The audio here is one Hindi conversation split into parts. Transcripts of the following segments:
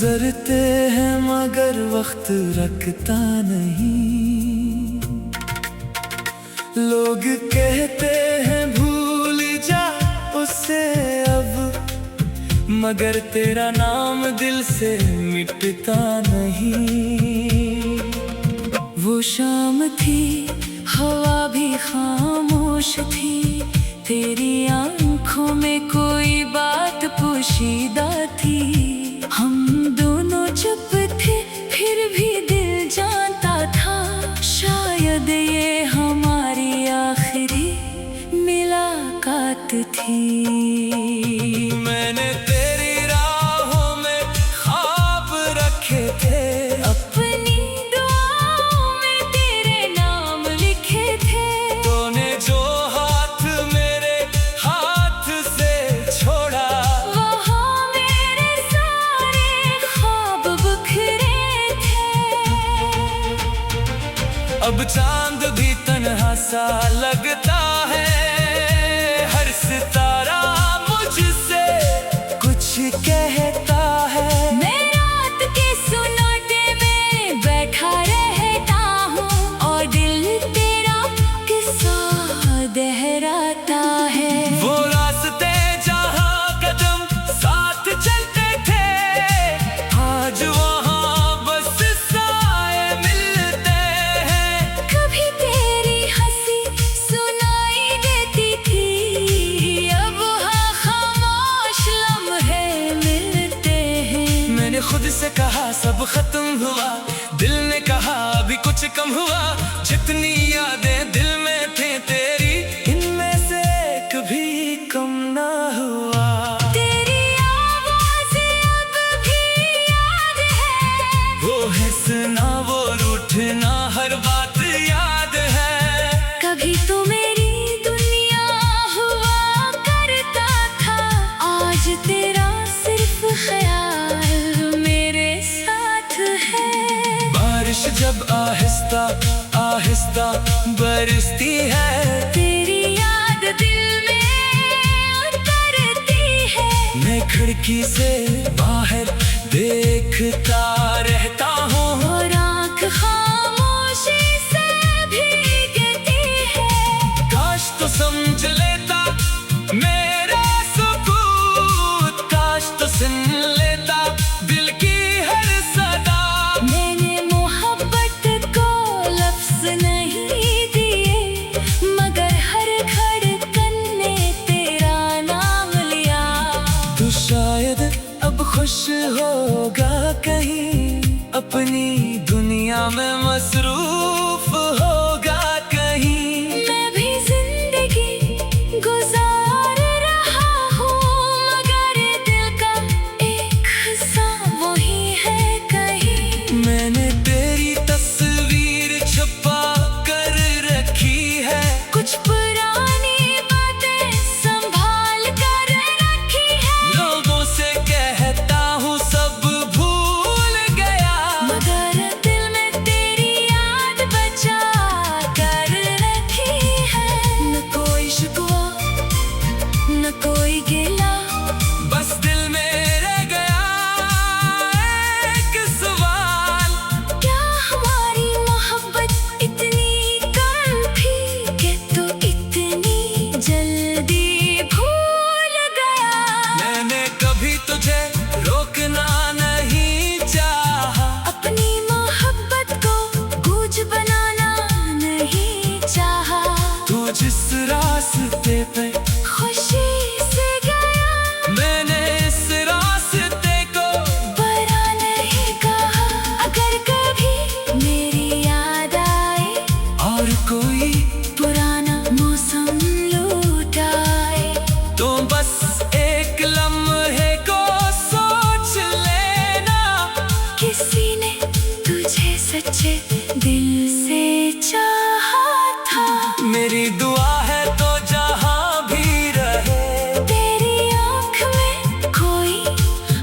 गुजरते हैं मगर वक्त रखता नहीं। लोग कहते हैं भूल जा उसे अब, मगर तेरा नाम दिल से मिटता नहीं। वो शाम थी, हवा भी खामोश थी, तेरी आंखों में कोई बात पोशीदा थी। हम दोनों चुप थे फिर भी दिल जानता था, शायद ये हमारी आखिरी मुलाकात थी। मैंने तेरी राहों में ख्वाब रखे थे, अपनी दुआओं में तेरे नाम लिखे थे। तूने जो हाथ मेरे हाथ से छोड़ा, वहाँ मेरे सारे ख्वाब बिखरे थे। अब चांद भी तन्हा सा लगता है, हर सितारा मुझसे कुछ कहता है। मैं रात के सुनाटे में बैठा रहता हूँ और दिल तेरा किस्सा दोहराता है। वो रास्ते जहाँ कदम साथ चलते थे, आज वहाँ बस साए मिलते हैं। कभी तेरी हंसी सुनाई देती थी, अब हाँ खामोश लम्हे मिलते हैं। मैंने खुद से कहा सब खत्म हुआ, दिल ने कहा अभी कुछ कम हुआ। जितनी यादें दिल में थे तेरी, इनमें से एक भी कम ना हुआ। तेरी आवाज़ अब भी याद है, वो हंसना वो रूठना हर बात याद है। कभी तो मेरी दुनिया हुआ करता था, आज तेरा सिर्फ ख्याल मेरे साथ है। बारिश जब आहिस्ता आहिस्ता बरसती है, तेरी याद दिल में उतरती है। मैं खिड़की से बाहर देखता रहता हूँ और आँख खामोशी से भीगती है। काश तो समझ लेता मेरा सुकून, काश तो सुन लेता दिल की हर सदा। मैंने मोहब्बत को लफ्ज़ नहीं दिए, मगर हर धड़कन ने तेरा नाम लिया। तू शायद अब खुश होगा कहीं, अपनी दुनिया में मसरूफ होगा कहीं। मैं भी जिंदगी गुजार रहा हूँ, मगर दिल का एक हिस्सा वही है कहीं। मैंने तेरी तस्वीर छुपा कर रखी है, कुछ पुरानी बातें संभाल कर रखी है। लोगों से कहता हूँ सब भूल गया, मगर दिल में तेरी याद बचा कर रखी है। न कोई शिकवा न कोई गिला, बस दिल में रह गया एक सवाल। क्या हमारी मोहब्बत इतनी कम थी कि तू इतनी जल्दी भूल गया? मैंने कभी तुझे रोकना नहीं चाहा, अपनी मोहब्बत को गूंज बनाना नहीं चाहा। तू जिस रास्ते पे खुशी से गया, मैंने इस रास्ते को बुरा नहीं कहा। अगर कभी मेरी याद आए और कोई पुराना मौसम लौट आए, तो बस एक लम्हे को सोच लेना, किसी ने तुझे सच्चे दिल से चाहा था। मेरी दुआ है तो जहाँ भी रहे, तेरी आँख में कोई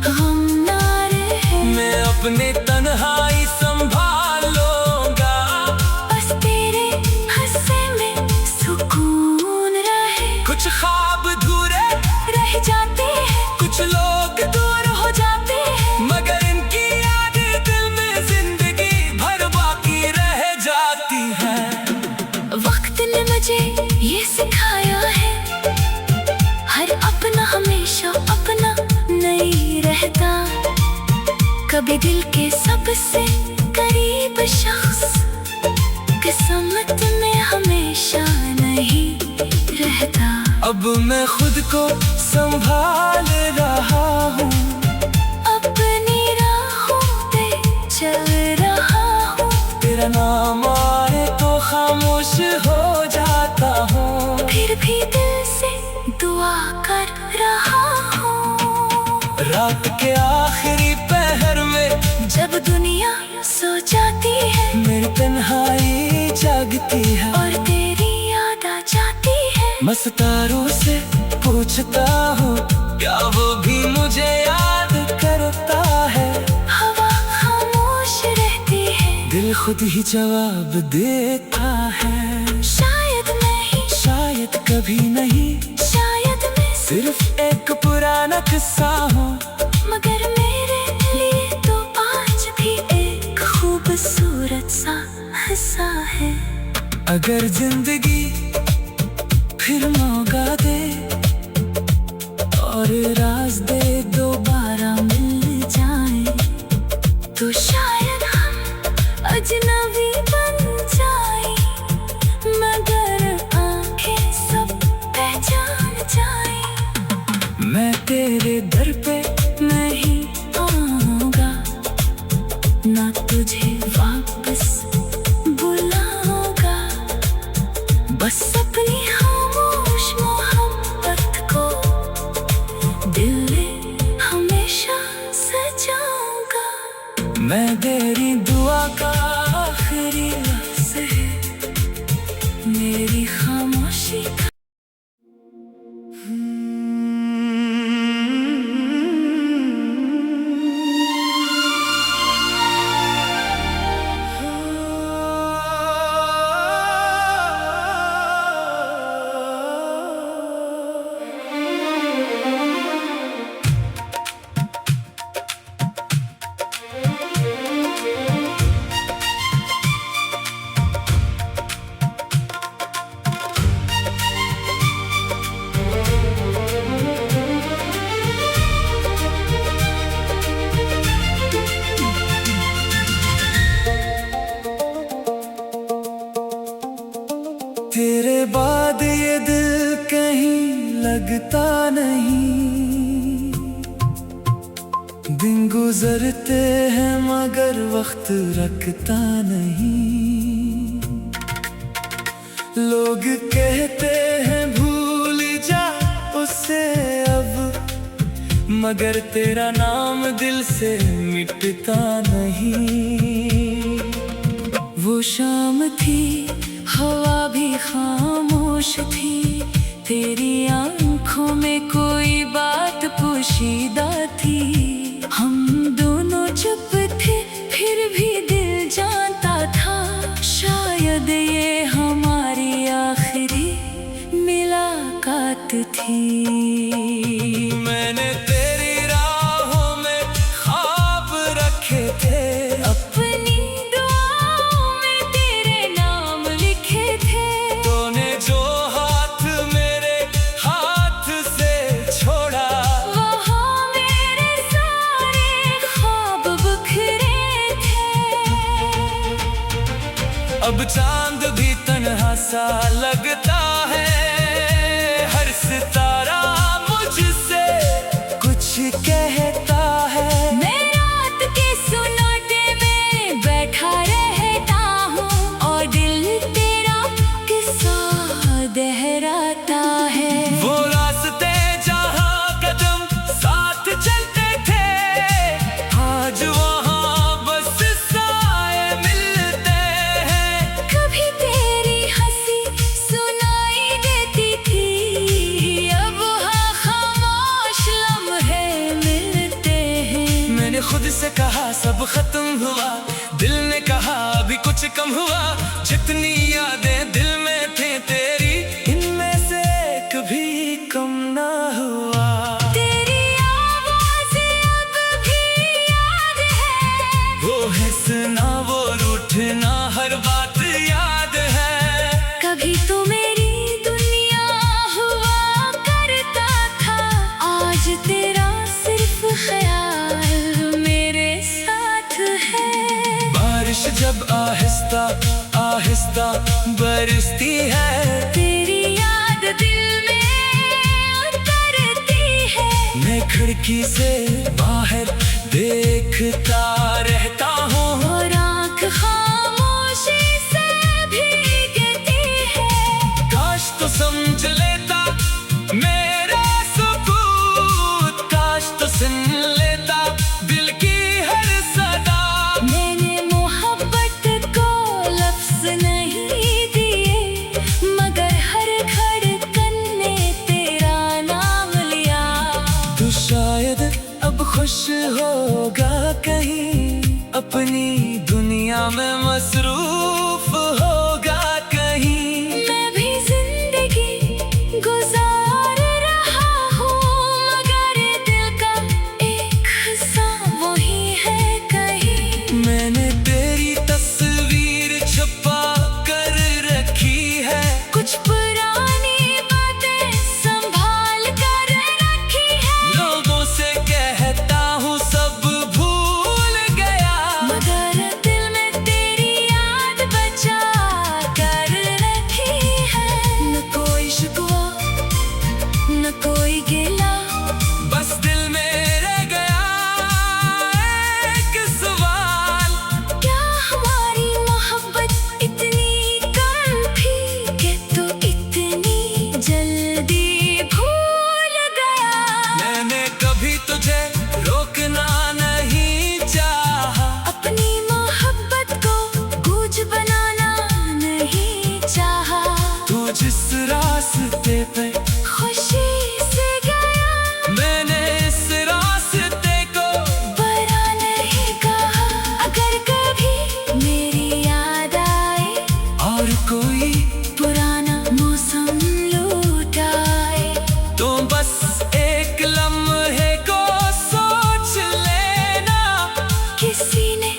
गम ना रहे। मैं अपने तन्हाई संभाल लूंगा, बस तेरे हंसे में सुकून रहे। कुछ ख्वाब अधूरे रह जाते हैं, कुछ लोग दूर हो जाते हैं, मगर इनकी हमेशा अपना नहीं रहता, कभी दिल के सबसे करीब शख्स किस्मत में हमेशा नहीं रहता। अब मैं खुद को संभाल रहा हूँ, अपनी राहों पे चल रहा हूँ। तेरा नाम आए तो खामोश हो जाता हूँ, फिर भी दिल से दुआ कर रहा हूँ। रात के आखिरी पहर में जब दुनिया सो जाती है, मेरी तन्हाई जागती है और तेरी याद आ जाती है। मस्तारों से पूछता हूँ, क्या वो भी मुझे याद करता है? हवा खामोश रहती है, दिल खुद ही जवाब देता है। शायद नहीं, शायद कभी नहीं, शायद मैं सिर्फ एक पुराना किस्सा हूँ, मगर मेरे लिए तो आज भी एक खूबसूरत सा हिस्सा है। अगर जिंदगी फिर मौका दे और राज दे दोबारा मिल जाए, तो शायद हम अजनबी बन जाए, मगर आंखें सब पहचान जाए। मैं तेरे दर पे नहीं आऊंगा, ना तुझे वापस बुलाऊंगा, बस अपनी खामोश मोहब्बत को दिल में हमेशा सजाऊंगा। मैं तेरी दुआ का आखिरी लफ्ज़ है, मेरी खामोशी का। तेरे बाद ये दिल कहीं लगता नहीं, दिन गुजरते हैं मगर वक्त रखता नहीं। लोग कहते हैं भूल जा उसे अब, मगर तेरा नाम दिल से मिटता नहीं। वो शाम थी, हवा भी खामोश थी, तेरी आंखों में कोई बात पोशीदा थी। हम दोनों चुप थे, फिर भी दिल जानता था, शायद ये हमारी आखिरी मुलाकात थी। मैंने तेरी राहों में ख्वाब रखे थे, अपनी दुआओं में तेरे नाम लिखे थे। तूने जो हाथ मेरे हाथ से छोड़ा, वहाँ मेरे सारे ख्वाब बिखरे थे। अब चांद भी तन्हा सा लगता है, हर सितारा मुझसे कुछ कहता है। मैं रात के सुनाटे में बैठा रहता हूँ, और दिल तेरा किस्सा दोहराता है। वो रास्ते जहाँ कदम साथ चलते थे, आज वहाँ बस साए मिलते हैं। कभी तेरी हंसी सुनाई देती थी, अब वहाँ खामोश लम्हे मिलते हैं। मैंने खुद से कहा सब खत्म हुआ, दिल ने कहा अभी कुछ कम हुआ। जितनी यादें दिल में थे तेरी, इनमें से एक भी कम ना हुआ। तेरी आवाज़ अब भी याद है, वो हंसना वो रूठना हर बात याद है। कभी तो मेरी दुनिया हुआ करता था, आज जब आहिस्ता आहिस्ता बरसती है, तेरी याद दिल में उतरती है। मैं खिड़की से बाहर देखता रहता हूँ, और आँख खामोशी से भीगती है। काश तो समझ लेता मेरा सुकून, काश तो सुन लेता दिल की हर सदा। मैंने मोहब्बत को लफ्ज़ नहीं दिए, मगर हर धड़कन ने तेरा नाम लिया। तू शायद अब खुश होगा कहीं, अपनी दुनिया में मसरूफ होगा कहीं। मैं भी जिंदगी गुजार रहा हूँ, मगर दिल का एक हिस्सा वही है कहीं। मैंने तेरी तस्वीर छुपा कर रखी है, कुछ पुरानी बातें संभाल कर रखी है। लोगों से कहता हूँ सब भूल गया, मगर दिल में तेरी याद बचा कर रखी है। न कोई शिकवा न कोई गिला, बस दिल में रह गया एक सवाल। क्या हमारी मोहब्बत इतनी कम थी कि तू इतनी जल्दी भूल गया। मैंने कभी तुझे रोकना नहीं चाहा, अपनी मोहब्बत को गूंज बनाना नहीं चाहा। तू जिस रास्ते पे खुशी से गया, मैंने इस रास्ते को बुरा नहीं कहा। अगर कभी मेरी याद आए और कोई पुराना मौसम लौट आए, तो बस एक लम्हे को सोच लेना, किसी ने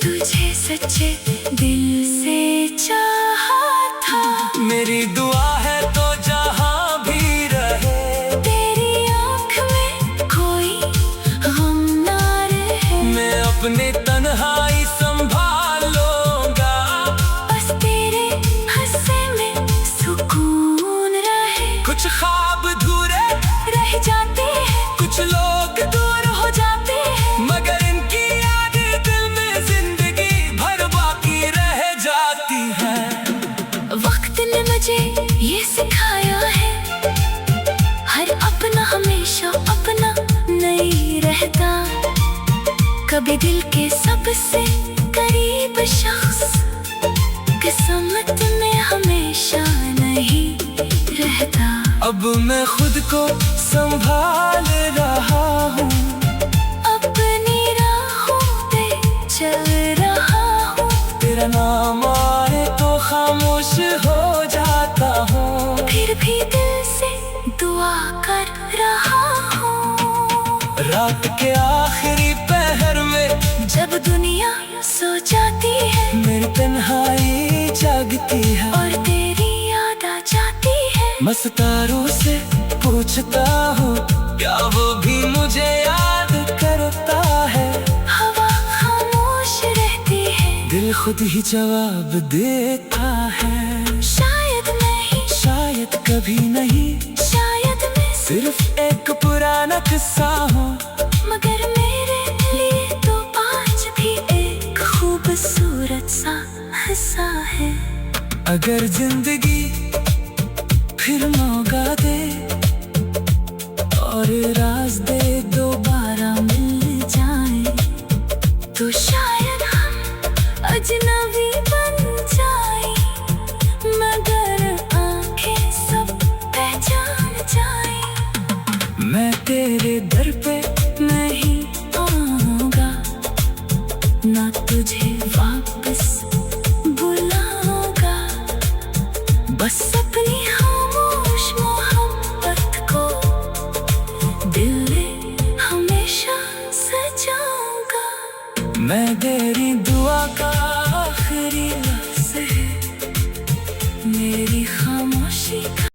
तुझे सच्चे दिल से चाहा था। मेरी दुआ है तो जहाँ भी रहे, तेरी आँख में कोई गम ना रहे। मैं अपनी तन्हाई संभाल लूंगा, बस तेरे हंसे में सुकून रहे। कुछ ख्वाब अधूरे रह जाते हैं, कुछ लोग दूर हो जाते हैं, मगर इनकी यादें दिल में जिंदगी भर बाकी रह जाती है। वक्त ने मुझे ये सिखाया है, हर अपना हमेशा अपना नहीं रहता। कभी दिल के सबसे करीब शख्स किस्मत में हमेशा नहीं रहता। अब मैं खुद को संभाल रहा हूँ, अपनी राहों पे चल रहा हूँ। तेरा नाम आए तो खामोश हो जाता हूँ, फिर भी दिल से दुआ कर रहा हूँ। रात के आखिरी पहर में जब दुनिया सो जाती है, मेरी तन्हाई जागती है, और तेरी याद आ जाती है। मस्तारों से पूछता हूँ क्या वो भी मुझे याद करता है। हवा खामोश रहती है, दिल खुद ही जवाब देता है, शायद नहीं, शायद कभी नहीं, शायद मैं सिर्फ एक पुराना किस्सा हूँ, मगर मेरे लिए तो आज भी एक खूबसूरत सा हिस्सा है। अगर जिंदगी फिर मौका दे और राज दे दोबारा मिल जाए, तो शायद हम अजनबी बन जाए, मगर आंखें सब पहचान जाए। मैं तेरे दर पे